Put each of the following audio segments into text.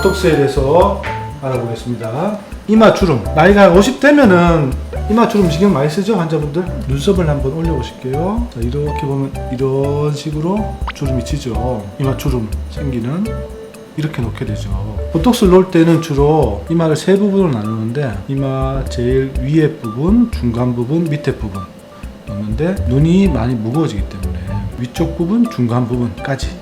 보톡스에 대해서 알아보겠습니다. 이마 주름. 나이가 50대면은 이마 주름 신경 많이 쓰죠, 환자분들? 눈썹을 한번 올려보실게요. 자, 이렇게 보면 이런 식으로 주름이 지죠. 이마 주름 생기는 이렇게 놓게 되죠. 보톡스를 놓을 때는 주로 이마를 세 부분으로 나누는데 이마 제일 위에 부분, 중간 부분, 밑에 부분 놓는데 눈이 많이 무거워지기 때문에 위쪽 부분, 중간 부분까지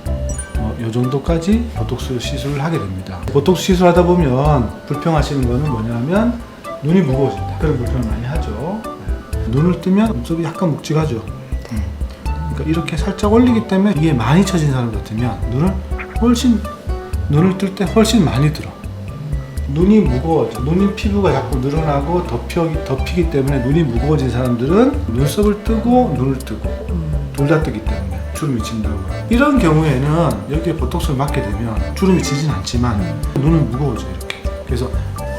이 정도까지 보톡스 시술을 하게 됩니다. 보톡스 시술하다 보면 불평하시는 거는 뭐냐면 눈이 무거워진다. 그런 불평을 많이 하죠. 눈을 뜨면 눈썹이 약간 묵직하죠. 그러니까 이렇게 살짝 올리기 때문에 이게 많이 처진 사람 같으면 눈을 뜰 때 훨씬 많이 들어. 눈이 무거워져. 눈이 피부가 자꾸 늘어나고 덮이기 때문에 눈이 무거워진 사람들은 눈썹을 뜨고 눈을 뜨고 둘 다 뜨기 때문에 주름이 진다고요. 이런 경우에는 여기에 보톡스를 맞게 되면 주름이 지진 않지만 눈은 무거워져 이렇게. 그래서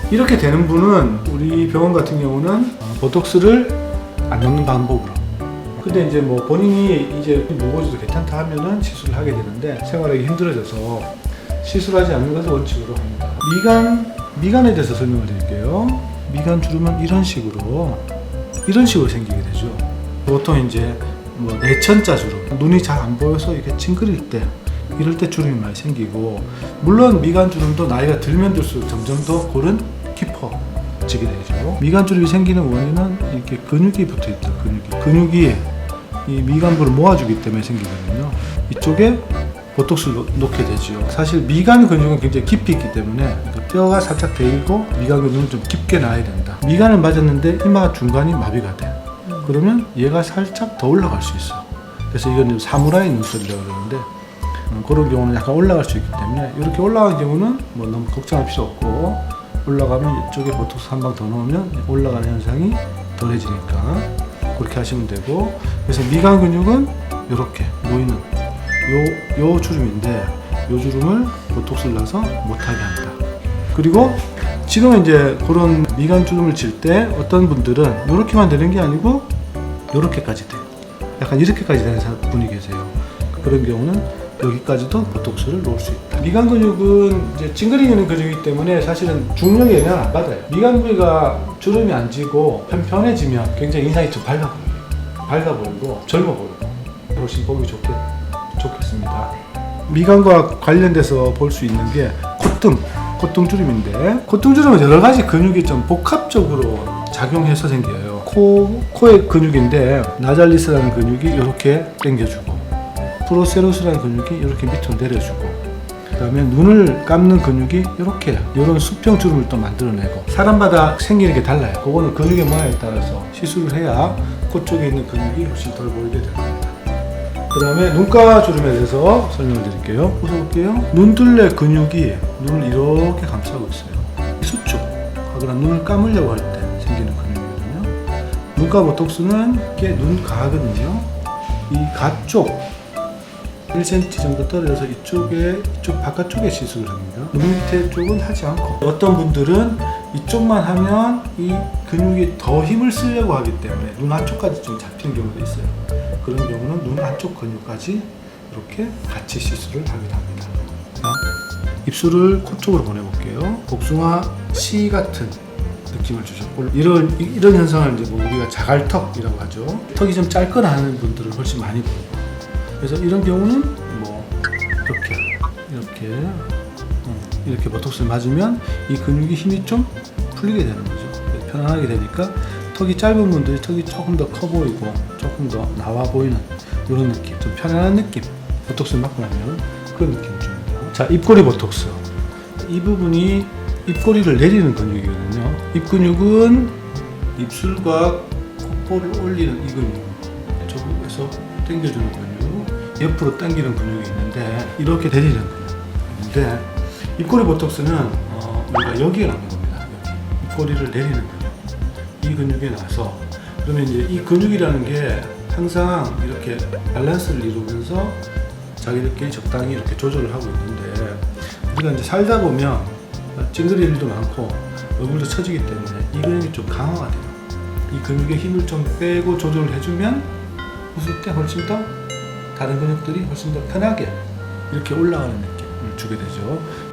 이렇게 되는 분은 우리 병원 같은 경우는 보톡스를 안 넣는 방법으로. 근데 이제 뭐 본인이 이제 무거워져도 괜찮다 하면은 시술을 하게 되는데 생활하기 힘들어져서 시술하지 않는 것을 원칙으로 합니다. 미간에 대해서 설명을 드릴게요. 미간 주름은 이런 식으로 생기게 되죠. 보통 이제 뭐 내천자 주름, 눈이 잘 안 보여서 이렇게 찡그릴 때 이럴 때 주름이 많이 생기고, 물론 미간 주름도 나이가 들면 들수록 점점 더 골은 깊어지게 되죠. 미간 주름이 생기는 원인은 이렇게 근육이 붙어 있죠. 근육이 이 미간부를 모아주기 때문에 생기거든요. 이쪽에 보톡스를 놓게 되죠. 사실 미간 근육은 굉장히 깊이 있기 때문에 뼈가 살짝 베이고 미간 근육은 좀 깊게 나야 된다. 미간을 맞았는데 이마 중간이 마비가 돼. 그러면 얘가 살짝 더 올라갈 수 있어. 그래서 이건 사무라이 눈썹이라고 그러는데 그런 경우는 약간 올라갈 수 있기 때문에 이렇게 올라간 경우는 뭐 너무 걱정할 필요 없고, 올라가면 이쪽에 보톡스 한 방 더 넣으면 올라가는 현상이 덜해지니까 그렇게 하시면 되고, 그래서 미간 근육은 이렇게 모이는 요 주름인데 요 주름을 보톡스를 넣어서 못하게 한다. 그리고 지금 이제 그런 미간 주름을 칠 때 어떤 분들은 이렇게만 되는 게 아니고 이렇게까지 돼요. 약간 이렇게까지 되는 분이 계세요. 그런 경우는 여기까지도 보톡스를 놓을 수 있다. 미간 근육은 이제 찡그리는 근육이기 때문에 사실은 중력에 영향을 안 받아요. 미간 부위가 주름이 안 지고 편편해지면 굉장히 인상이 좀 밝아 보이고 젊어 보이고 훨씬 보기 좋겠습니다. 미간과 관련돼서 볼 수 있는 게 콧등 주름인데, 콧등 주름은 여러 가지 근육이 좀 복합적으로 작용해서 생겨요. 코의 근육인데 나잘리스라는 근육이 이렇게 당겨주고, 프로세루스라는 근육이 이렇게 밑으로 내려주고, 그 다음에 눈을 감는 근육이 이렇게 이런 수평 주름을 또 만들어내고, 사람마다 생기는 게 달라요. 그거는 근육의 모양에 따라서 시술을 해야 코 쪽에 있는 근육이 훨씬 덜 보이게 됩니다. 그 다음에 눈가 주름에 대해서 설명을 드릴게요. 웃어볼게요. 눈둘레 근육이 눈을 이렇게 감싸고 있어요. 수축하거나 눈을 감으려고 할 때 생기는 근육이거든요. 눈가 보톡스는 이게 눈 가거든요. 이 가 쪽 1cm 정도 떨어져서 이쪽 바깥쪽에 시술을 합니다. 눈 밑에 쪽은 하지 않고, 어떤 분들은 이쪽만 하면 이 근육이 더 힘을 쓰려고 하기 때문에 눈 안쪽까지 좀 잡히는 경우도 있어요. 그런 경우는 눈 안쪽 근육까지 이렇게 같이 시술을 하기도 합니다. 자, 입술을 코 쪽으로 보내볼게요. 복숭아 씨 같은 느낌을 주죠. 이런 현상을 이제 뭐 우리가 자갈턱이라고 하죠. 턱이 좀 짧거나 하는 분들은 훨씬 많이 보이고, 그래서 이런 경우는 뭐 이렇게 보톡스를 맞으면 이 근육이 힘이 좀 풀리게 되는 거죠. 편안하게 되니까 턱이 짧은 분들이 턱이 조금 더 커 보이고 조금 더 나와 보이는 이런 느낌, 좀 편안한 느낌, 보톡스를 맞고 나면 그런 느낌을 줍니다. 자, 입꼬리 보톡스. 이 부분이 입꼬리를 내리는 근육이거든요. 입 근육은 입술과 콧볼을 올리는 이 근육, 저쪽에서 당겨주는 근육, 옆으로 당기는 근육이 있는데 이렇게 내리는 근육인데, 입꼬리 보톡스는 우리가 여기에 넣는 겁니다. 여기 입꼬리를 내리는 근육, 이 근육에 나서, 그러면 이제 이 근육이라는 게 항상 이렇게 밸런스를 이루면서 자기들끼리 적당히 이렇게 조절을 하고 있는데, 우리가 이제 살다 보면 찡그릴 일도 많고 얼굴도 처지기 때문에 이 근육이 좀 강화가 돼요. 이 근육의 힘을 좀 빼고 조절을 해주면 웃을 때 훨씬 더 다른 근육들이 훨씬 더 편하게 이렇게 올라가는 느낌을 주게 되죠.